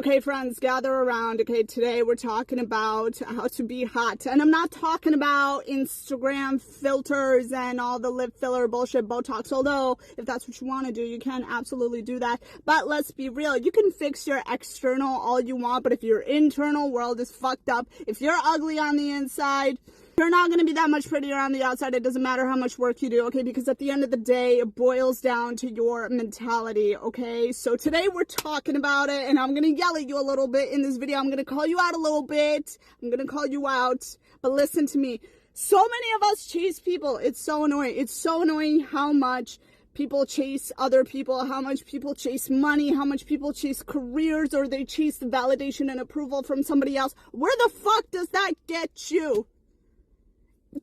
Okay, friends, gather around. Okay, today we're talking about how to be hot. And I'm not talking about Instagram filters and all the lip filler bullshit, Botox. Although, if that's what you want to do, you can absolutely do that. But let's be real. You can fix your external all you want, but if your internal world is fucked up, if you're ugly on the inside, you're not going to be that much prettier on the outside. It doesn't matter how much work you do, okay? Because at the end of the day, it boils down to your mentality, okay? So today we're talking about it, and I'm going to yell at you a little bit in this video. I'm going to call you out a little bit. I'm going to call you out. But listen to me. So many of us chase people. It's so annoying. It's so annoying how much people chase other people, how much people chase money, how much people chase careers, or they chase the validation and approval from somebody else. Where the fuck does that get you?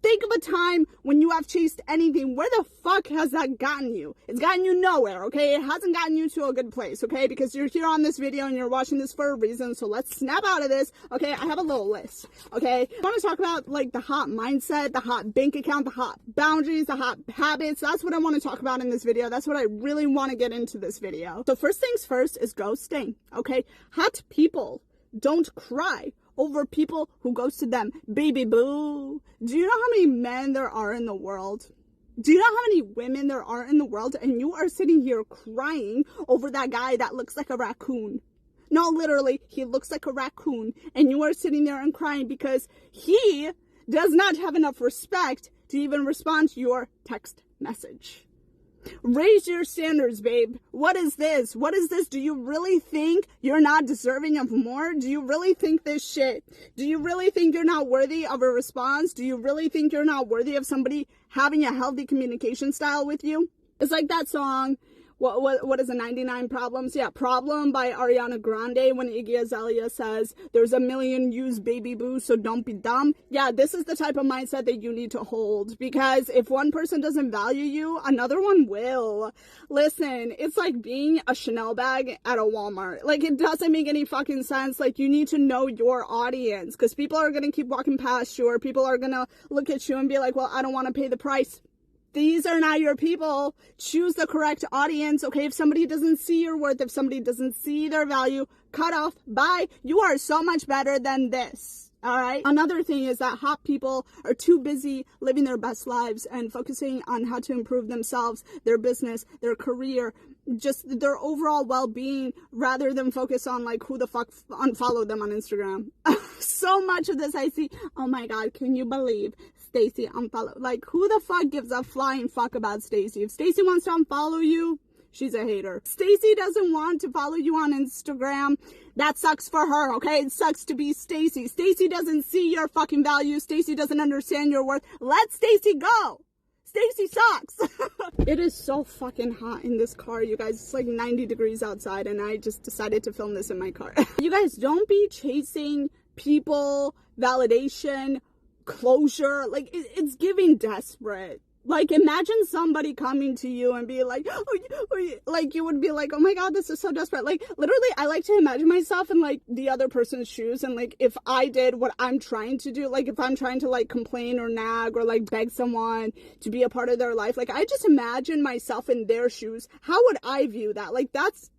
Think of a time when you have chased anything. Where the fuck has that gotten you? It's gotten you nowhere, okay? It hasn't gotten you to a good place, okay? Because you're here on this video and you're watching this for a reason. So let's snap out of this, okay? I have a little list, okay? I want to talk about, like, the hot mindset, the hot bank account, the hot boundaries, the hot habits. That's what I want to talk about in this video. That's what I really want to get into this video. So first things first is ghosting, okay? Hot people don't cry over people who ghosted them. Baby boo. Do you know how many men there are in the world? Do you know how many women there are in the world? And you are sitting here crying over that guy that looks like a raccoon. No, literally, he looks like a raccoon. And you are sitting there and crying because he does not have enough respect to even respond to your text message. Raise your standards, babe. What is this? What is this? Do you really think you're not deserving of more? Do you really think this shit? Do you really think you're not worthy of a response? Do you really think you're not worthy of somebody having a healthy communication style with you? It's like that song. What is it, 99 Problems? Yeah, Problem by Ariana Grande, when Iggy Azalea says, there's a million used baby boo, so don't be dumb. Yeah, this is the type of mindset that you need to hold, because if one person doesn't value you, another one will. Listen, it's like being a Chanel bag at a Walmart. Like, it doesn't make any fucking sense. Like, you need to know your audience, because people are going to keep walking past you, or people are going to look at you and be like, well, I don't want to pay the price. These are not your people. Choose the correct audience, okay? If somebody doesn't see your worth, if somebody doesn't see their value, cut off, bye. You are so much better than this, all right? Another thing is that hot people are too busy living their best lives and focusing on how to improve themselves, their business, their career, just their overall well-being, rather than focus on, like, who the fuck unfollowed them on Instagram. So much of this I see, oh my God, can you believe Stacy unfollow? Like, who the fuck gives a flying fuck about Stacy? If Stacy wants to unfollow you, she's a hater. Stacy doesn't want to follow you on Instagram. That sucks for her, okay? It sucks to be Stacy. Stacy doesn't see your fucking value. Stacy doesn't understand your worth. Let Stacy go. Stacy sucks. It is so fucking hot in this car, you guys. It's like 90 degrees outside, and I just decided to film this in my car. You guys, don't be chasing people, validation, closure. Like, it's giving desperate. Like, imagine somebody coming to you and be like, like, you would be like, oh my God, this is so desperate. Like, literally, I like to imagine myself in, like, the other person's shoes, and, like, if I did what I'm trying to do, like, if I'm trying to, like, complain or nag or, like, beg someone to be a part of their life, like, I just imagine myself in their shoes. How would I view that? Like, that's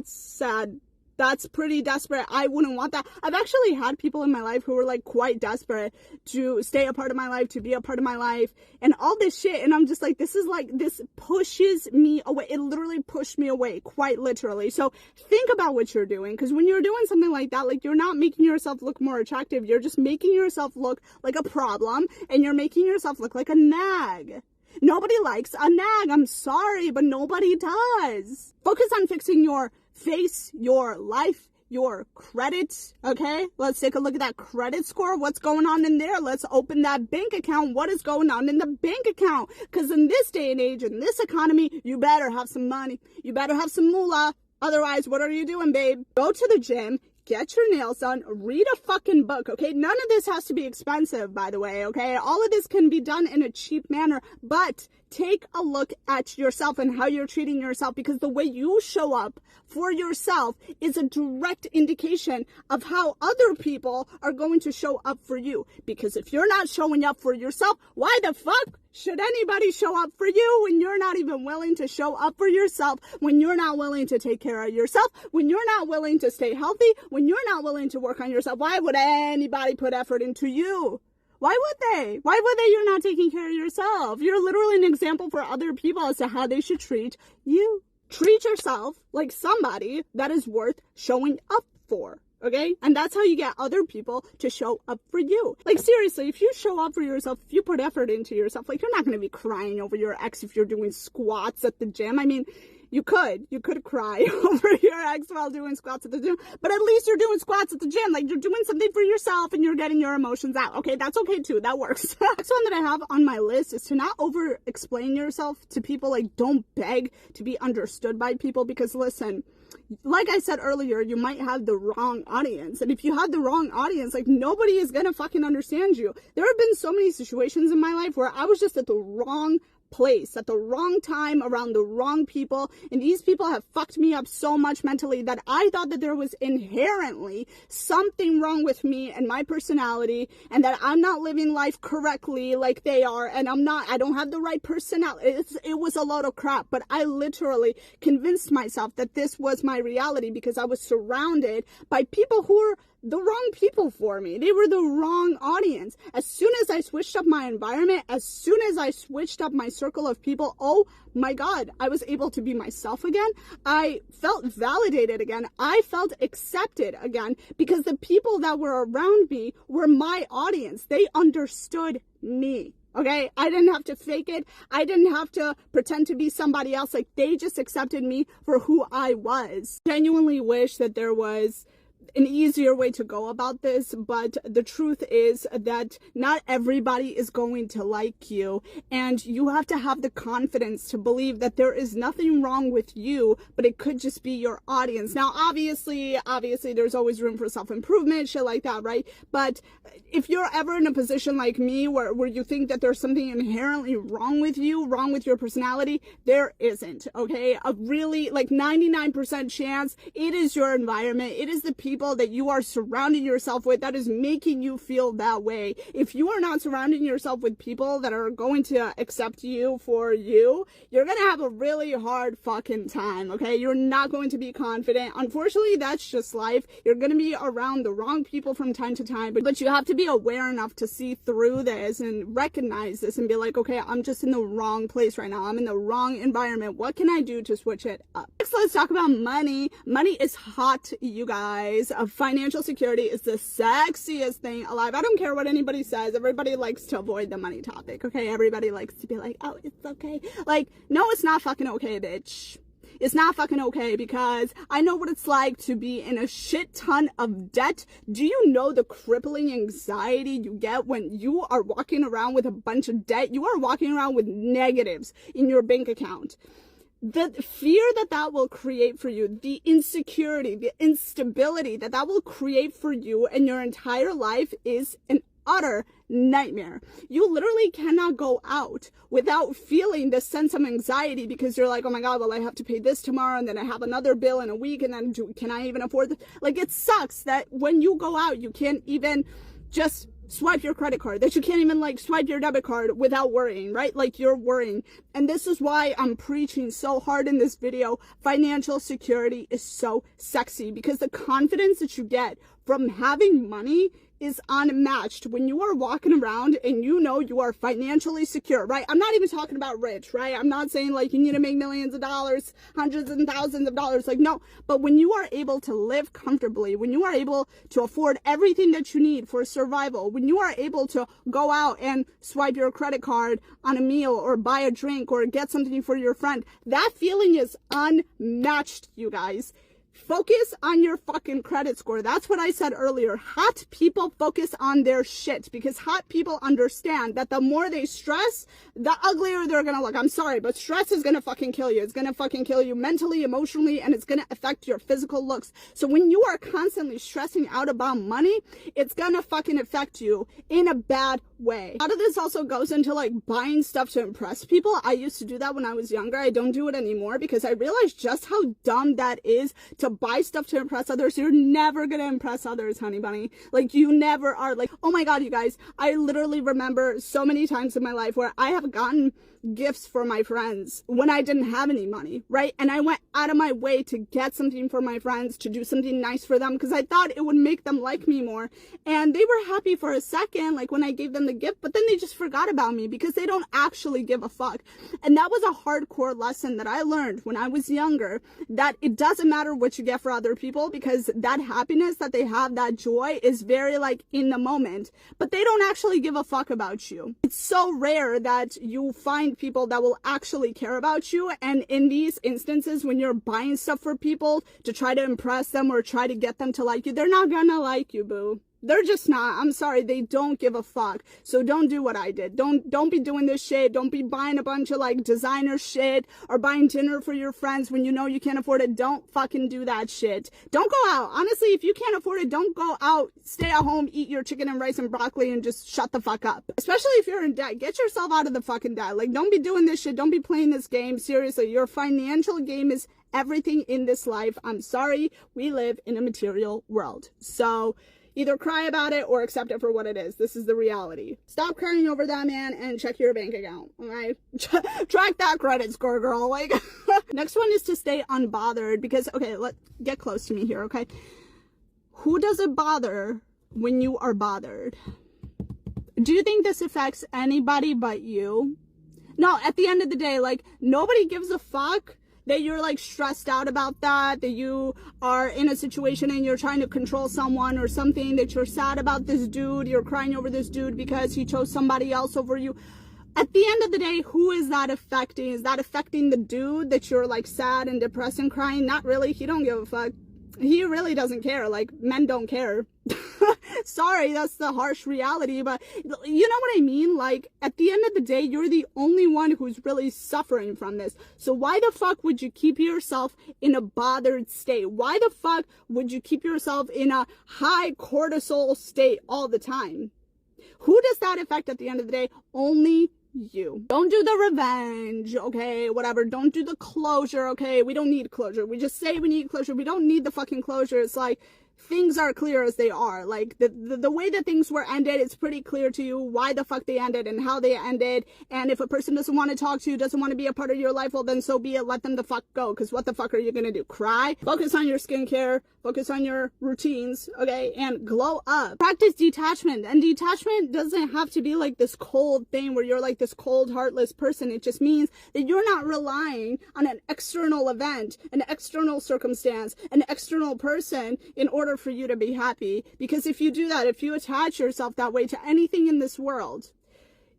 sad. That's pretty desperate. I wouldn't want that. I've actually had people in my life who were, like, quite desperate to stay a part of my life, to be a part of my life, and all this shit. And I'm just like, this pushes me away. It literally pushed me away, quite literally. So think about what you're doing, because when you're doing something like that, like, you're not making yourself look more attractive. You're just making yourself look like a problem, and you're making yourself look like a nag. Nobody likes a nag. I'm sorry, but nobody does. Focus on fixing your face, your life, your credit, okay? Let's take a look at that credit score. What's going on in there? Let's open that bank account. What is going on in the bank account? Because in this day and age, in this economy, you better have some money. You better have some moolah. Otherwise, what are you doing, babe? Go to the gym. Get your nails done, read a fucking book, okay? None of this has to be expensive, by the way, okay? All of this can be done in a cheap manner, but take a look at yourself and how you're treating yourself, because the way you show up for yourself is a direct indication of how other people are going to show up for you. Because if you're not showing up for yourself, why the fuck should anybody show up for you when you're not even willing to show up for yourself, when you're not willing to take care of yourself, when you're not willing to stay healthy, when you're not willing to work on yourself? Why would anybody put effort into you? Why would they? Why would they? You're not taking care of yourself. You're literally an example for other people as to how they should treat you. Treat yourself like somebody that is worth showing up for. Okay? And that's how you get other people to show up for you. Like, seriously, if you show up for yourself, if you put effort into yourself, like, you're not going to be crying over your ex if you're doing squats at the gym. I mean, you could cry over your ex while doing squats at the gym, but at least you're doing squats at the gym. Like, you're doing something for yourself and you're getting your emotions out. Okay, that's okay too. That works. Next one that I have on my list is to not over explain yourself to people. Like, don't beg to be understood by people, because listen, like I said earlier, you might have the wrong audience. And if you have the wrong audience, like, nobody is gonna fucking understand you. There have been so many situations in my life where I was just at the wrong place at the wrong time around the wrong people, and these people have fucked me up so much mentally that I thought that there was inherently something wrong with me and my personality, and that I'm not living life correctly like they are, and I don't have the right personality. It was a load of crap, but I literally convinced myself that this was my reality because I was surrounded by people who were the wrong people for me. They were the wrong audience. As soon as I switched up my environment, as soon as I switched up my circle of people, oh my God, I was able to be myself again. I felt validated again. I felt accepted again, because the people that were around me were my audience. They understood me. Okay, I didn't have to fake it. I didn't have to pretend to be somebody else. Like, they just accepted me for who I was. Genuinely wish that there was an easier way to go about this, but the truth is that not everybody is going to like you, and you have to have the confidence to believe that there is nothing wrong with you, but it could just be your audience. Now, obviously there's always room for self-improvement, shit like that, right? But if you're ever in a position like me where you think that there's something inherently wrong with you, wrong with your personality, there isn't, okay? A really, like, 99% chance it is your environment. It is the people that you are surrounding yourself with that is making you feel that way. If you are not surrounding yourself with people that are going to accept you for you, you're gonna have a really hard fucking time, okay? You're not going to be confident. Unfortunately, that's just life. You're gonna be around the wrong people from time to time, but you have to be aware enough to see through this and recognize this and be like, okay, I'm just in the wrong place right now. I'm in the wrong environment. What can I do to switch it up? Next, let's talk about money. Money is hot, you guys. Financial security is the sexiest thing alive. I don't care what anybody says. Everybody likes to avoid the money topic, okay? Everybody likes to be like, oh, it's okay. Like, no, it's not fucking okay, bitch. It's not fucking okay, because I know what it's like to be in a shit ton of debt. Do you know the crippling anxiety you get when you are walking around with a bunch of debt? You are walking around with negatives in your bank account. The fear that will create for you, the insecurity, the instability that will create for you and your entire life is an utter nightmare. You literally cannot go out without feeling this sense of anxiety, because you're like, oh my God, well, I have to pay this tomorrow, and then I have another bill in a week, and then can I even afford this? Like, it sucks that when you go out, you can't even just swipe your credit card, that you can't even, like, swipe your debit card without worrying, right? Like, you're worrying. And this is why I'm preaching so hard in this video. Financial security is so sexy, because the confidence that you get from having money is unmatched when you are walking around and you know you are financially secure, right? I'm not even talking about rich, right? I'm not saying like you need to make millions of dollars, hundreds and thousands of dollars, like, no. But when you are able to live comfortably, when you are able to afford everything that you need for survival, when you are able to go out and swipe your credit card on a meal or buy a drink or get something for your friend, that feeling is unmatched, you guys. Focus on your fucking credit score. That's what I said earlier. Hot people focus on their shit because hot people understand that the more they stress, the uglier they're gonna look. I'm sorry, but stress is gonna fucking kill you. It's gonna fucking kill you mentally, emotionally, and it's gonna affect your physical looks. So when you are constantly stressing out about money, it's gonna fucking affect you in a bad way. A lot of this also goes into like buying stuff to impress people. I used to do that when I was younger. I don't do it anymore because I realized just how dumb that is to buy stuff to impress others. You're never gonna impress others, honey bunny. Like, you never are. Like, oh my god, you guys, I literally remember so many times in my life where I have gotten gifts for my friends when I didn't have any money, right? And I went out of my way to get something for my friends, to do something nice for them because I thought it would make them like me more. And they were happy for a second, like when I gave them the gift, but then they just forgot about me because they don't actually give a fuck. And that was a hardcore lesson that I learned when I was younger, that it doesn't matter what you get for other people because that happiness that they have, that joy is very like in the moment, but they don't actually give a fuck about you. It's so rare that you find people that will actually care about you, and in these instances when you're buying stuff for people to try to impress them or try to get them to like you, they're not gonna like you, boo. They're just not. I'm sorry, they don't give a fuck. So don't do what I did. Don't be doing this shit. Don't be buying a bunch of like designer shit or buying dinner for your friends when you know you can't afford it. Don't fucking do that shit. Don't go out. Honestly, if you can't afford it, don't go out. Stay at home, eat your chicken and rice and broccoli and just shut the fuck up. Especially if you're in debt. Get yourself out of the fucking debt. Like, don't be doing this shit. Don't be playing this game. Seriously, your financial game is everything in this life. I'm sorry. We live in a material world. So either cry about it or accept it for what it is. This is the reality. Stop crying over that, man, and check your bank account, okay? Track that credit score, girl. Like, next one is to stay unbothered because, okay, get close to me here, okay? Who does it bother when you are bothered? Do you think this affects anybody but you? No, at the end of the day, like, nobody gives a fuck that you're like stressed out about that you are in a situation and you're trying to control someone or something, that you're sad about this dude, you're crying over this dude because he chose somebody else over you. At the end of the day, who is that affecting? Is that affecting the dude that you're like sad and depressed and crying? Not really. He don't give a fuck. He really doesn't care. Like, men don't care. Sorry, that's the harsh reality, but you know what I mean? Like, at the end of the day, you're the only one who's really suffering from this. So why the fuck would you keep yourself in a bothered state? Why the fuck would you keep yourself in a high cortisol state all the time? Who does that affect at the end of the day? Only you. Don't do the revenge, okay, whatever. Don't do the closure, okay? We don't need closure. We just say we need closure. We don't need the fucking closure. It's like, things are clear as they are. Like, the way that things were ended, it's pretty clear to you why the fuck they ended and how they ended. And if a person doesn't want to talk to you, doesn't want to be a part of your life, well, then so be it. Let them the fuck go. Because what the fuck are you going to do? Cry? Focus on your skincare. Focus on your routines, okay? And glow up. Practice detachment. And detachment doesn't have to be like this cold thing where you're like this cold, heartless person. It just means that you're not relying on an external event, an external circumstance, an external person in order for you to be happy. Because if you do that, if you attach yourself that way to anything in this world,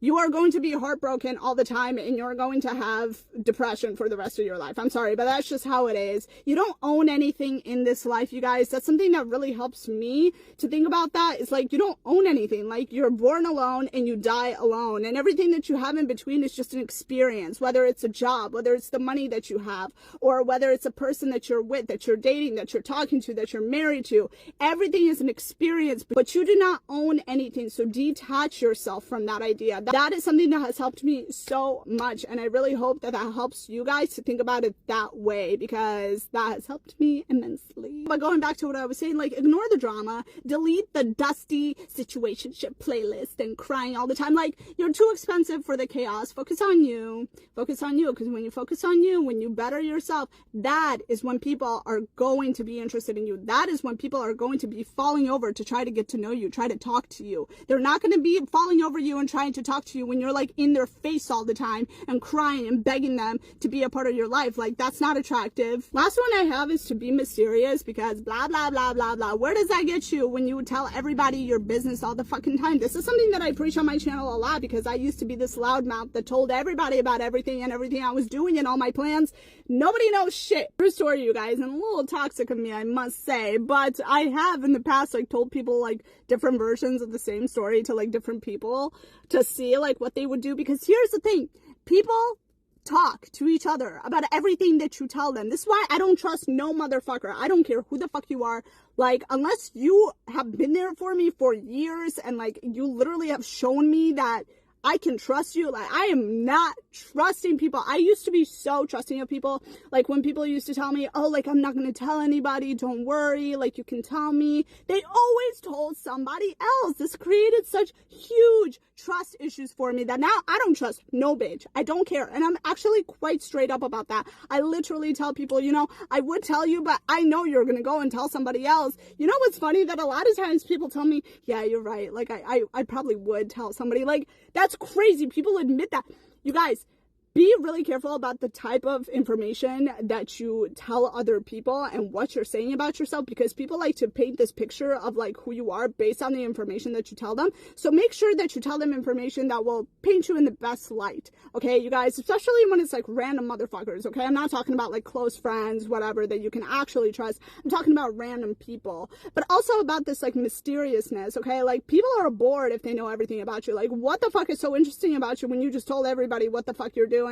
you are going to be heartbroken all the time and you're going to have depression for the rest of your life. I'm sorry, but that's just how it is. You don't own anything in this life, you guys. That's something that really helps me to think about that. It's like, you don't own anything. Like, you're born alone and you die alone. And everything that you have in between is just an experience, whether it's a job, whether it's the money that you have, or whether it's a person that you're with, that you're dating, that you're talking to, that you're married to. Everything is an experience, but you do not own anything. So detach yourself from that idea. That is something that has helped me so much, and I really hope that that helps you guys to think about it that way, because that has helped me immensely. But going back to what I was saying, like, ignore the drama, delete the dusty situationship playlist and crying all the time. Like, you're too expensive for the chaos. Focus on you. Focus on you, because when you focus on you, when you better yourself, that is when people are going to be interested in you. That is when people are going to be falling over to try to get to know you, try to talk to you. They're not going to be falling over you and trying to talk talk to you when you're like in their face all the time and crying and begging them to be a part of your life. Like, that's not attractive. Last one I have is to be mysterious, because blah, blah, blah, blah, blah. Where does that get you when you tell everybody your business all the fucking time? This is something that I preach on my channel a lot, because I used to be this loudmouth that told everybody about everything and everything I was doing and all my plans. Nobody knows shit. True story, you guys, and a little toxic of me, I must say, but I have in the past like told people like different versions of the same story to like different people to see like what they would do. Because here's the thing, people talk to each other about everything that you tell them. This is why I don't trust no motherfucker. I don't care who the fuck you are. Like, unless you have been there for me for years and like you literally have shown me that I can trust you. Like, I am not trusting people. I used to be so trusting of people. Like, when people used to tell me, oh, like, I'm not going to tell anybody. Don't worry. Like, you can tell me. They always told somebody else. This created such huge trust issues for me that now I don't trust no bitch. I don't care. And I'm actually quite straight up about that. I literally tell people, you know, I would tell you, but I know you're going to go and tell somebody else. You know what's funny? That a lot of times people tell me, yeah, you're right. Like, I probably would tell somebody. Like, that's crazy. People admit that. You guys, be really careful about the type of information that you tell other people and what you're saying about yourself, because people like to paint this picture of like who you are based on the information that you tell them. So make sure that you tell them information that will paint you in the best light. Okay, you guys, especially when it's like random motherfuckers. Okay, I'm not talking about like close friends, whatever, that you can actually trust. I'm talking about random people, but also about this like mysteriousness. Okay, like people are bored if they know everything about you. Like, what the fuck is so interesting about you when you just told everybody what the fuck you're doing,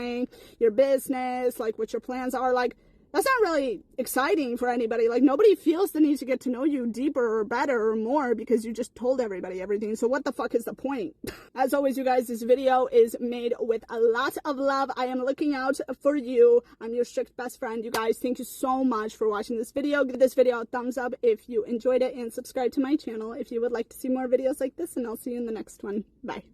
your business, like what your plans are? Like, that's not really exciting for anybody. Like, nobody feels the need to get to know you deeper or better or more because you just told everybody everything. So what the fuck is the point? As always, you guys, this video is made with a lot of love. I am looking out for you. I'm your strict best friend. You guys, thank you so much for watching this video. Give this video a thumbs up if you enjoyed it, and subscribe to my channel if you would like to see more videos like this, and I'll see you in the next one. Bye.